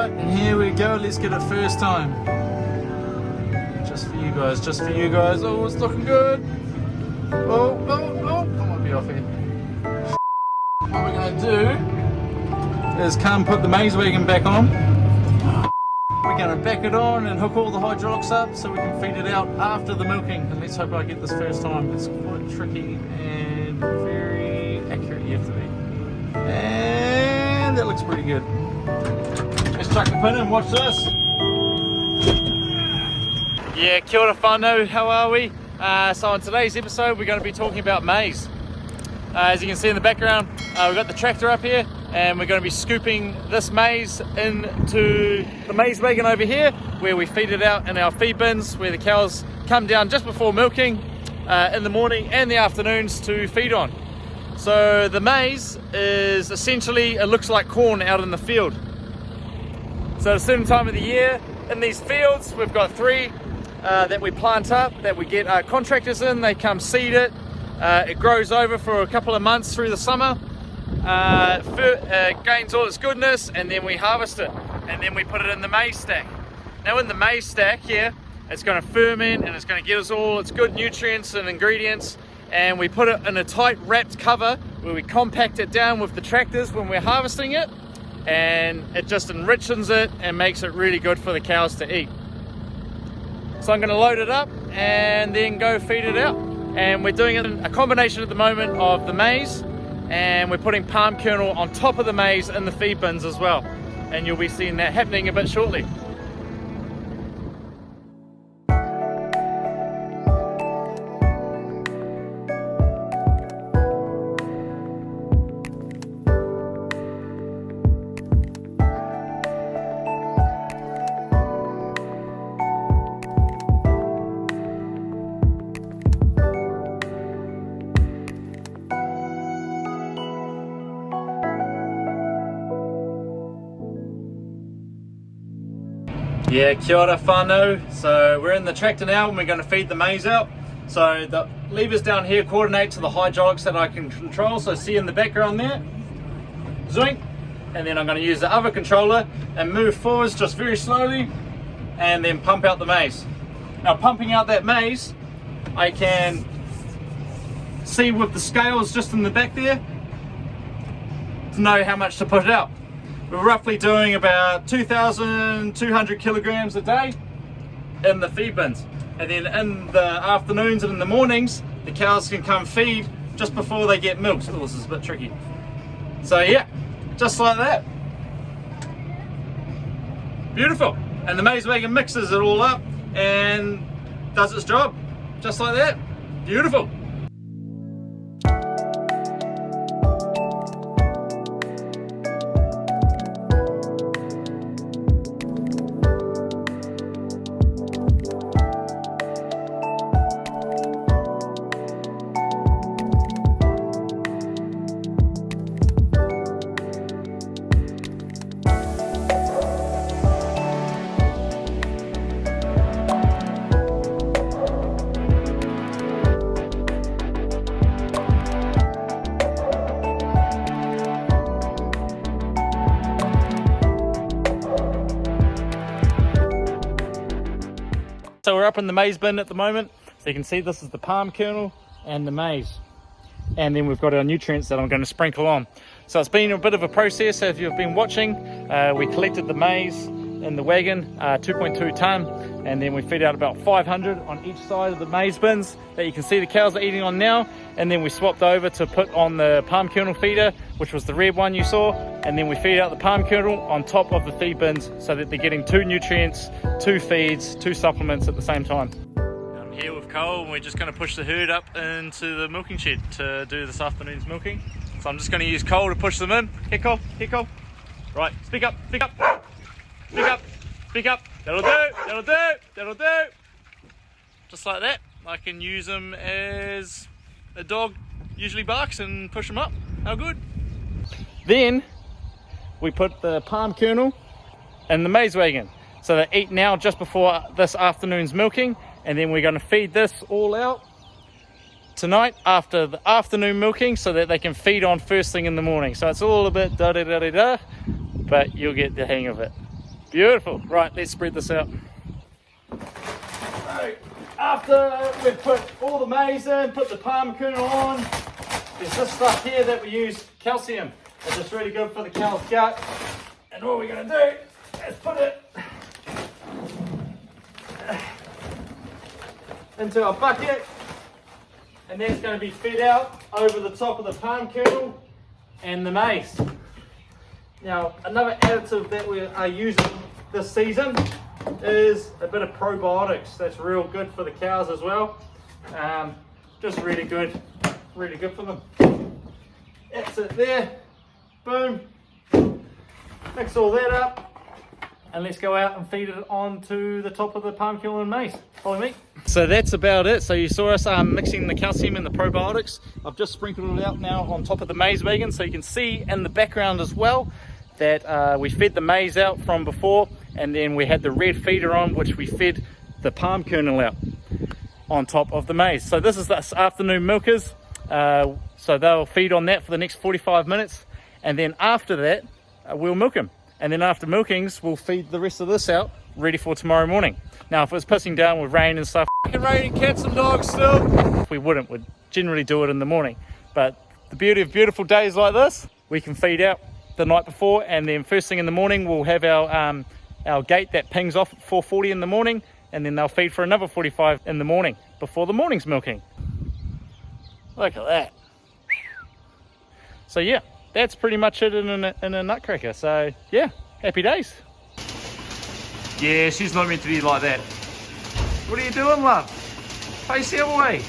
Right, and here we go. Let's get it first time. Just for you guys, just for you guys. Oh, it's looking good. Oh, I might be off here. What we're going to do is come put the maze wagon back on. We're going to back it on and hook all the hydraulics up so we can feed it out after the milking. And let's hope I get this first time. It's quite tricky and very accurate you have to be. And that looks pretty good. Let's chuck the pin in, watch this. Yeah, kia ora whanau, how are we? So on today's episode we're going to be talking about maize. As you can see in the background, we've got the tractor up here and we're going to be scooping this maize into the maize wagon over here where we feed it out in our feed bins where the cows come down just before milking in the morning and the afternoons to feed on. So the maize is essentially, it looks like corn out in the field. So at a certain time of the year in these fields, we've got three that we plant up, that we get contractors in, they come seed it. It grows over for a couple of months through the summer, gains all its goodness, and then we harvest it. And then we put it in the maize stack. Now in the maize stack here, it's going to ferment and it's going to get us all its good nutrients and ingredients. And we put it in a tight wrapped cover where we compact it down with the tractors when we're harvesting it. And it just enriches it and makes it really good for the cows to eat. So I'm going to load it up and then go feed it out. And we're doing it in a combination at the moment of the maize, and we're putting palm kernel on top of the maize in the feed bins as well. And you'll be seeing that happening a bit shortly. Yeah, kia ora whanau. So we're in the tractor now and we're going to feed the maize out. So the levers down here coordinate to the hydraulics that I can control. So see in the background there, zoink. And then I'm going to use the other controller and move forwards just very slowly and then pump out the maize. Now pumping out that maize, I can see with the scales just in the back there to know how much to put out. We're roughly doing about 2,200 kilograms a day in the feed bins. And then in the afternoons and in the mornings, the cows can come feed just before they get milked. Oh, this is a bit tricky. So yeah, just like that. Beautiful. And the maize wagon mixes it all up and does its job. Just like that. Beautiful. So we're up in the maize bin at the moment. So you can see this is the palm kernel and the maize. And then we've got our nutrients that I'm going to sprinkle on. So it's been a bit of a process. So if you've been watching, we collected the maize in the wagon, 2.2 tonne. And then we feed out about 500 on each side of the maize bins that you can see the cows are eating on now. And then we swapped over to put on the palm kernel feeder, which was the red one you saw. And then we feed out the palm kernel on top of the feed bins so that they're getting two nutrients, two feeds, two supplements at the same time. I'm here with Cole and we're just going to push the herd up into the milking shed to do this afternoon's milking. So I'm just going to use Cole to push them in. Here Cole, here Cole. Right, speak up, speak up, speak up, speak up. That'll do, that'll do, that'll do. Just like that. I can use them as a dog usually barks and push them up. How good. Then we put the palm kernel in the maize wagon. So they eat now just before this afternoon's milking, and then we're going to feed this all out tonight after the afternoon milking so that they can feed on first thing in the morning. So it's all a bit da-da-da-da-da, but you'll get the hang of it. Beautiful. Right, let's spread this out. So, after we've put all the maize in, put the palm kernel on, there's this stuff here that we use, calcium. It's just really good for the cow's gut. And all we're going to do is put it into a bucket, and that's going to be fed out over the top of the palm kernel and the maize. Now, another additive that we are using this season is a bit of probiotics. That's real good for the cows as well. Just really good for them. That's it there. Boom. Mix all that up, and let's go out and feed it onto the top of the palm kernel and maize. Follow me. So that's about it. So you saw us mixing the calcium and the probiotics. I've just sprinkled it out now on top of the maize wagon, so you can see in the background as well that we fed the maize out from before, and then we had the red feeder on, which we fed the palm kernel out on top of the maize. So this is this afternoon milkers. So they'll feed on that for the next 45 minutes, and then after that we'll milk them, and then after milkings we'll feed the rest of this out ready for tomorrow morning. Now if it was pissing down with rain and stuff, raining cats and dogs still, we'd generally do it in the morning. But the beauty of beautiful days like this, we can feed out the night before, and then first thing in the morning we'll have our gate that pings off at 4:40 in the morning, and then they'll feed for another 45 in the morning before the morning's milking. Look at that. So yeah, that's pretty much it in a nutcracker. So yeah, happy days. Yeah, she's not meant to be like that. What are you doing, love? Face the other way.